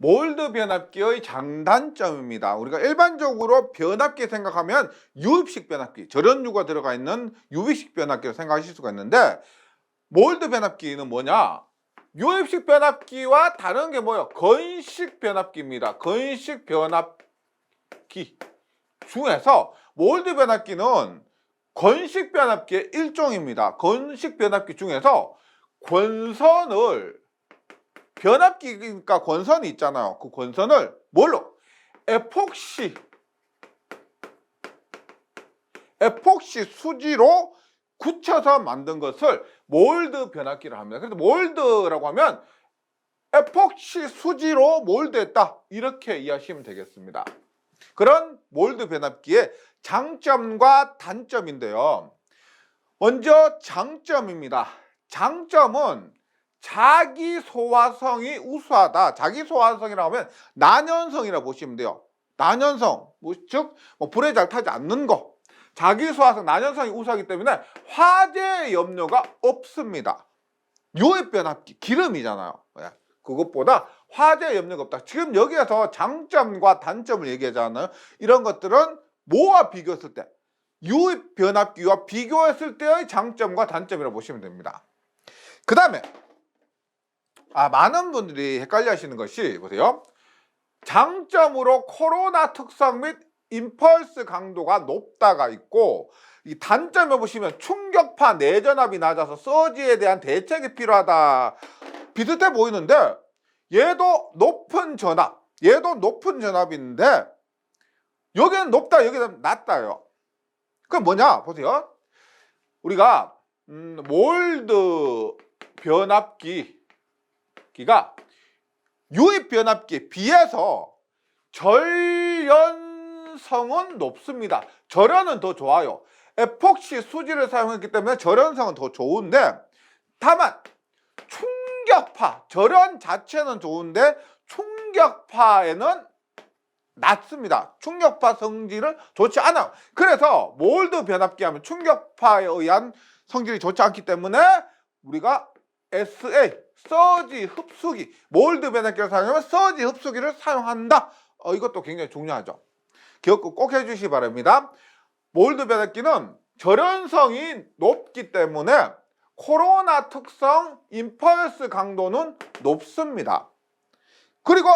몰드 변압기의 장단점입니다. 우리가 일반적으로 변압기 생각하면 유입식 변압기, 절연유가 들어가 있는 유입식 변압기를 생각하실 수가 있는데, 몰드 변압기는 뭐냐? 유입식 변압기와 다른 게 뭐예요? 건식 변압기입니다. 건식 변압기 중에서 몰드 변압기는 건식 변압기의 일종입니다. 건식 변압기 중에서 권선을, 변압기니까 권선이 있잖아요. 그 권선을 뭘로? 에폭시 수지로 굳혀서 만든 것을 몰드 변압기를 합니다. 그래서 몰드라고 하면 에폭시 수지로 몰드했다, 이렇게 이해하시면 되겠습니다. 그런 몰드 변압기의 장점과 단점인데요. 먼저 장점입니다. 장점은 자기 소화성이 우수하다. 자기 소화성이라고 하면 난연성이라고 보시면 돼요. 난연성, 즉 불에 잘 타지 않는 거. 자기 소화성, 난연성이 우수하기 때문에 화재 염려가 없습니다. 유입 변압기, 기름이잖아요. 그것보다 화재 염려가 없다. 지금 여기에서 장점과 단점을 얘기하잖아요. 이런 것들은 뭐와 비교했을 때, 유입 변압기와 비교했을 때의 장점과 단점이라고 보시면 됩니다. 그 다음에 많은 분들이 헷갈려 하시는 것이, 보세요. 장점으로 코로나 특성 및 임펄스 강도가 높다가 있고, 이 단점에 보시면 충격파 내전압이 낮아서 서지에 대한 대책이 필요하다. 비슷해 보이는데 얘도 높은 전압인데 여기는 높다, 여기는 낮다요. 그럼 뭐냐? 보세요. 우리가 몰드 변압기가 유입 변압기에 비해서 절연성은 높습니다. 절연은 더 좋아요. 에폭시 수지를 사용했기 때문에 절연성은 더 좋은데, 다만 충격파, 절연 자체는 좋은데 충격파에는 낮습니다. 충격파 성질은 좋지 않아요. 그래서 몰드 변압기 하면 충격파에 의한 성질이 좋지 않기 때문에 우리가 SA, 서지 흡수기, 몰드 변압기를 사용하면 서지 흡수기를 사용한다. 이것도 굉장히 중요하죠. 기억 꼭 해주시기 바랍니다. 몰드 변압기는 절연성이 높기 때문에 코로나 특성 임펄스 강도는 높습니다. 그리고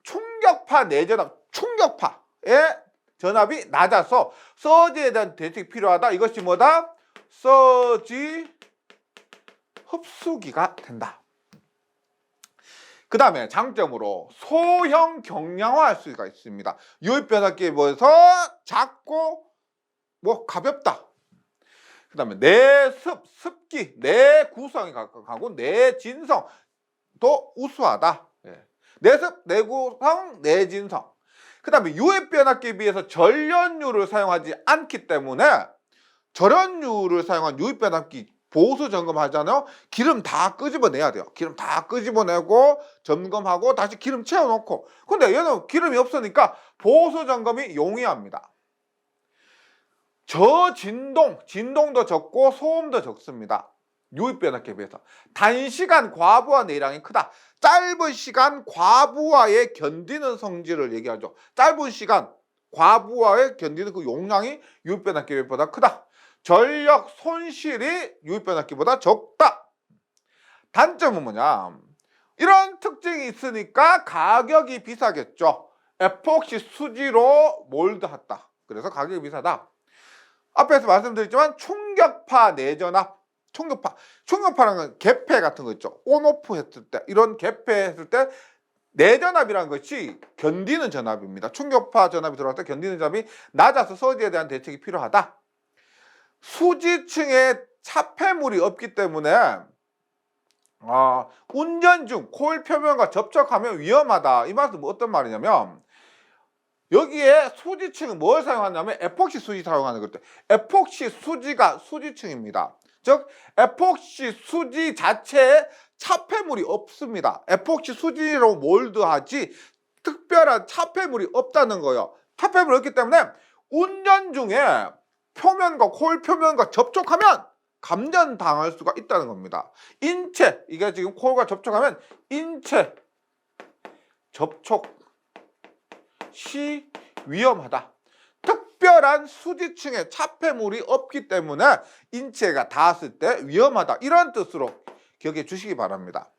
충격파 내전압, 충격파의 전압이 낮아서 서지에 대한 대책이 필요하다. 이것이 뭐다? 서지 흡수기가 된다. 그 다음에 장점으로 소형 경량화할 수가 있습니다. 유입 변압기에 비해서 작고 가볍다. 그 다음에 습기, 내구성이 강하고 내진성도 우수하다. 내습, 내구성, 내진성. 그 다음에 유입 변압기에 비해서 전련유를 사용하지 않기 때문에 절연유를 사용한 유입 변압기 보수 점검하잖아요. 기름 다 끄집어내야 돼요. 기름 다 끄집어내고 점검하고 다시 기름 채워놓고. 근데 얘는 기름이 없으니까 보수 점검이 용이합니다. 진동도 적고 소음도 적습니다. 유입 변압기에 비해서. 단시간 과부하 내량이 크다. 짧은 시간 과부하에 견디는 성질을 얘기하죠. 짧은 시간 과부하에 견디는 그 용량이 유입 변압기보다 크다. 전력 손실이 유입 변압기보다 적다. 단점은 뭐냐? 이런 특징이 있으니까 가격이 비싸겠죠. 에폭시 수지로 몰드했다. 그래서 가격이 비싸다. 앞에서 말씀드렸지만 충격파 내전압, 충격파라는 건 개폐 같은 거 있죠. 온오프 했을 때, 이런 개폐했을 때 내전압이라는 것이 견디는 전압입니다. 충격파 전압이 들어갈 때 견디는 전압이 낮아서 서지에 대한 대책이 필요하다. 수지층에 차폐물이 없기 때문에 운전 중 코일 표면과 접촉하면 위험하다. 이 말은 어떤 말이냐면, 여기에 수지층은 뭘 사용하냐면 에폭시 수지 사용하는 거예요. 에폭시 수지가 수지층입니다. 즉 에폭시 수지 자체에 차폐물이 없습니다. 에폭시 수지로 몰드하지 특별한 차폐물이 없다는 거예요. 차폐물이 없기 때문에 운전 중에 표면과 코일 표면과 접촉하면 감전당할 수가 있다는 겁니다. 인체, 이게 지금 코일과 접촉하면 인체 접촉 시 위험하다. 특별한 수지층에 차폐물이 없기 때문에 인체가 닿았을 때 위험하다. 이런 뜻으로 기억해 주시기 바랍니다.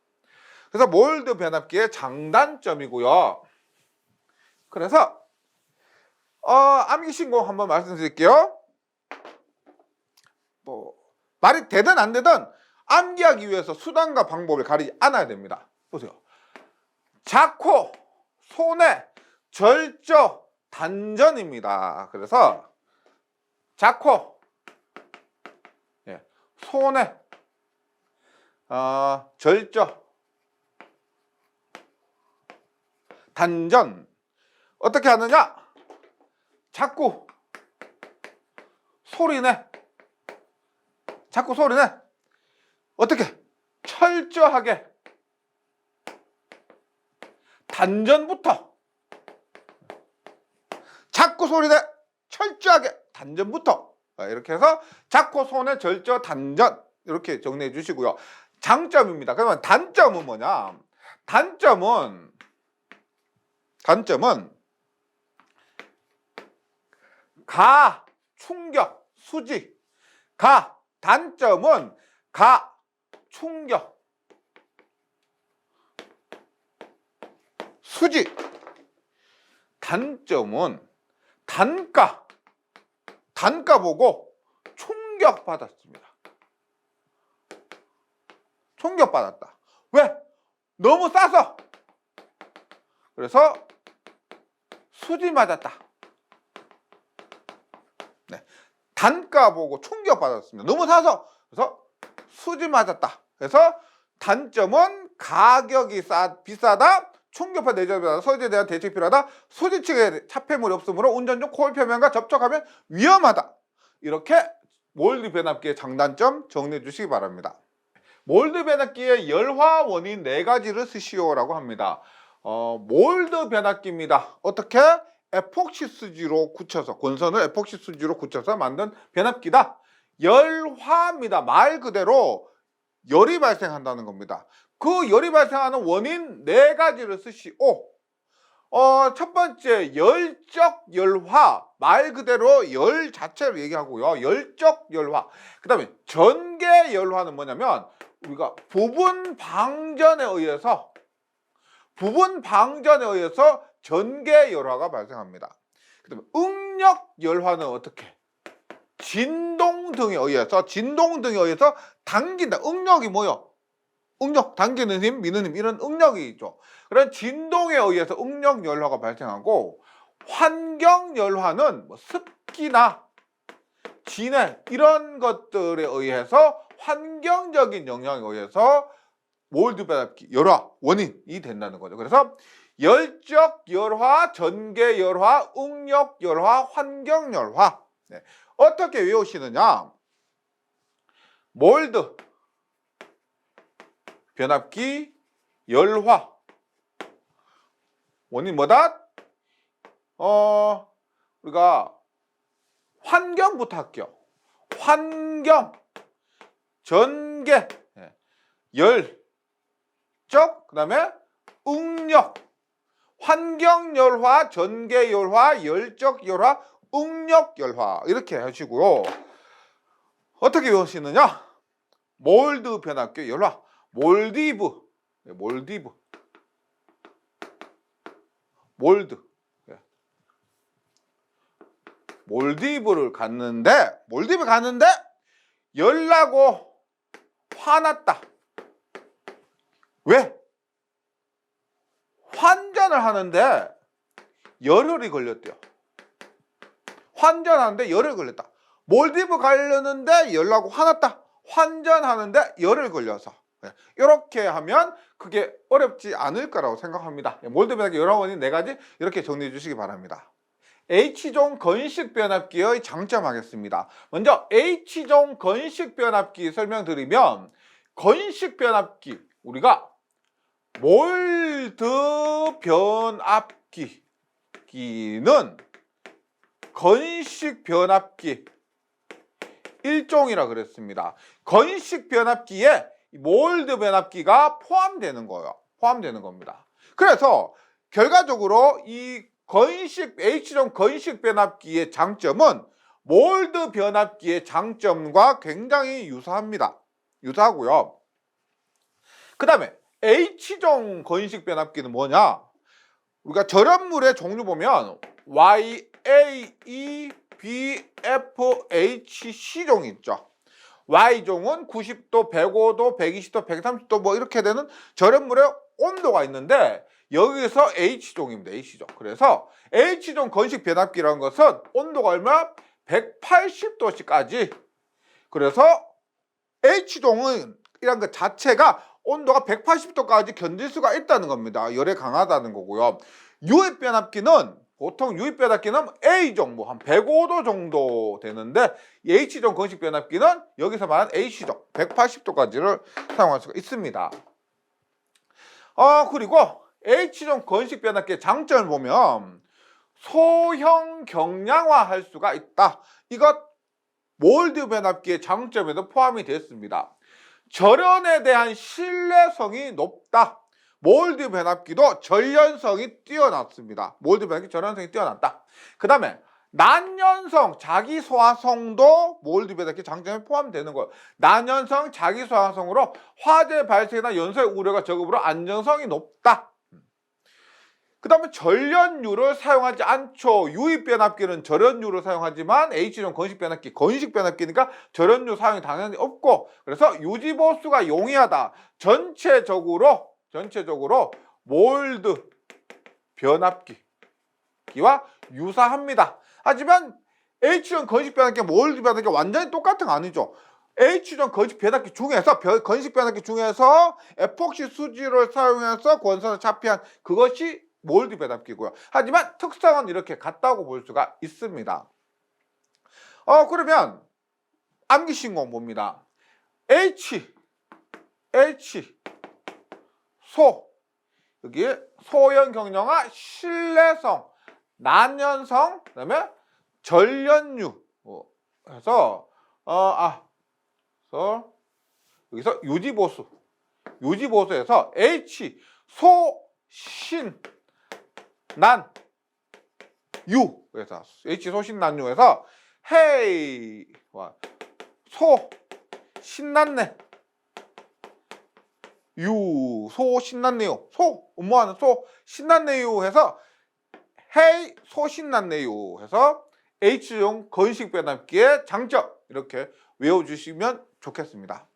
그래서 몰드 변압기의 장단점이고요. 그래서 암기 신공 한번 말씀드릴게요. 말이 되든 안 되든 암기하기 위해서 수단과 방법을 가리지 않아야 됩니다. 보세요. 자코, 손해, 절저, 단전입니다. 그래서 자코, 손해, 절저, 단전. 어떻게 하느냐? 자꾸 소리내. 자꾸 소리내. 어떻게? 철저하게. 단전부터. 자꾸 소리내. 철저하게. 단전부터. 이렇게 해서 자꾸 손에 절저 단전. 이렇게 정리해 주시고요. 장점입니다. 그러면 단점은 뭐냐? 단점은 가, 충격, 수지. 단점은 가, 충격, 수지. 단점은 단가 보고 충격받았습니다. 충격받았다. 왜? 너무 싸서. 그래서 수지 맞았다. 네. 단가 보고 충격받았습니다. 너무 사서. 그래서 수지 맞았다. 그래서 단점은 가격이 비싸다. 충격파 내재받아 소지에 대한 대책이 필요하다. 수지 측에 차폐물이 없으므로 운전 중 코일 표면과 접촉하면 위험하다. 이렇게 몰드 변압기의 장단점 정리해 주시기 바랍니다. 몰드 변압기의 열화 원인 4가지를 쓰시오라고 합니다. 몰드 변압기입니다. 어떻게? 에폭시 수지로 굳혀서, 권선을 에폭시 수지로 굳혀서 만든 변압기다. 열화입니다. 말 그대로 열이 발생한다는 겁니다. 그 열이 발생하는 원인 4가지를 쓰시오. 첫 번째 열적 열화, 말 그대로 열 자체를 얘기하고요. 열적 열화. 그 다음에 전개 열화는 뭐냐면 우리가 부분 방전에 의해서 전개 열화가 발생합니다. 그 다음에 응력 열화는 어떻게? 진동 등에 의해서 당긴다. 응력이 뭐요? 응력, 당기는 힘, 미는 힘, 이런 응력이 있죠. 그런 진동에 의해서 응력 열화가 발생하고, 환경 열화는 뭐 습기나 진해 이런 것들에 의해서 환경적인 영향에 의해서 몰드 변압기 열화 원인이 된다는 거죠. 그래서 열적 열화, 전개 열화, 응력 열화, 환경 열화. 네. 어떻게 외우시느냐? 몰드 변압기 열화 원인 뭐다? 우리가 환경부터 할게요. 환경, 전개, 열적, 그 다음에 응력. 환경 열화, 전개 열화, 열적 열화, 응력 열화. 이렇게 하시고요. 어떻게 외우시느냐? 몰드 변압기 열화. 몰드. 몰디브를 갔는데 열나고 화났다. 왜? 환전을 하는데 열혈이 걸렸대요. 환전하는데 열혈이 걸렸다. 몰디브 가려는데 열나고 화났다. 환전하는데 열을 걸려서. 이렇게 하면 그게 어렵지 않을 거라고 생각합니다. 몰드 변압기 열화 원인 4가지 이렇게 정리해 주시기 바랍니다. H종 건식 변압기의 장점 하겠습니다. 먼저 H종 건식 변압기 설명드리면, 건식 변압기, 우리가 몰드 변압기는 건식 변압기 일종이라 그랬습니다. 건식 변압기에 몰드 변압기가 포함되는 겁니다. 그래서 결과적으로 이 H존 건식 변압기의 장점은 몰드 변압기의 장점과 굉장히 유사하고요. 그 다음에 H존 건식 변압기는 뭐냐? 우리가 절연물의 종류 보면 YAEBFHC종이 있죠. Y종은 90도, 105도, 120도, 130도 뭐 이렇게 되는 절연물의 온도가 있는데 여기서 H종입니다. H종. 그래서 H종 건식 변압기라는 것은 온도가 얼마? 180도씨까지. 그래서 H종은 이란 것 자체가 온도가 180도까지 견딜 수가 있다는 겁니다. 열에 강하다는 거고요. 유입 변압기는 보통 유입 변압기는 A종 뭐 한 105도 정도 되는데 H종 건식 변압기는 여기서 말하는 H종 180도까지를 사용할 수가 있습니다. 그리고 H종 건식 변압기의 장점을 보면 소형 경량화할 수가 있다. 이것 몰드 변압기의 장점에도 포함이 됐습니다. 절연에 대한 신뢰성이 높다. 몰드 변압기도 전련성이 뛰어났습니다. 몰드 변압기 전련성이 뛰어났다. 그 다음에 난연성, 자기 소화성도 몰드 변압기 장점에 포함되는 거예요. 난연성, 자기 소화성으로 화재 발생이나 연소의 우려가 적으므로 안정성이 높다. 그 다음에 전련유를 사용하지 않죠. 유입 변압기는 전련유를 사용하지만 H종 건식 변압기니까 전련유 사용이 당연히 없고, 그래서 유지보수가 용이하다. 전체적으로 몰드 변압기와 유사합니다. 하지만 H종 건식 변압기와 몰드 변압기가 완전히 똑같은 거 아니죠. H종 건식 변압기 중에서 에폭시 수지를 사용해서 권선을 차폐한 그것이 몰드 변압기고요. 하지만 특성은 이렇게 같다고 볼 수가 있습니다. 그러면 암기 신공 봅니다. 여기에 소형 경량화, 신뢰성, 난연성, 그다음에 전련유 해서 여기서 유지보수에서 소신난유에서 헤이와 소신난내 소신난내유 음모하는 소신난내유 해서 헤이 소신난내유 해서 H종 건식 변압기의 장점 이렇게 외워주시면 좋겠습니다.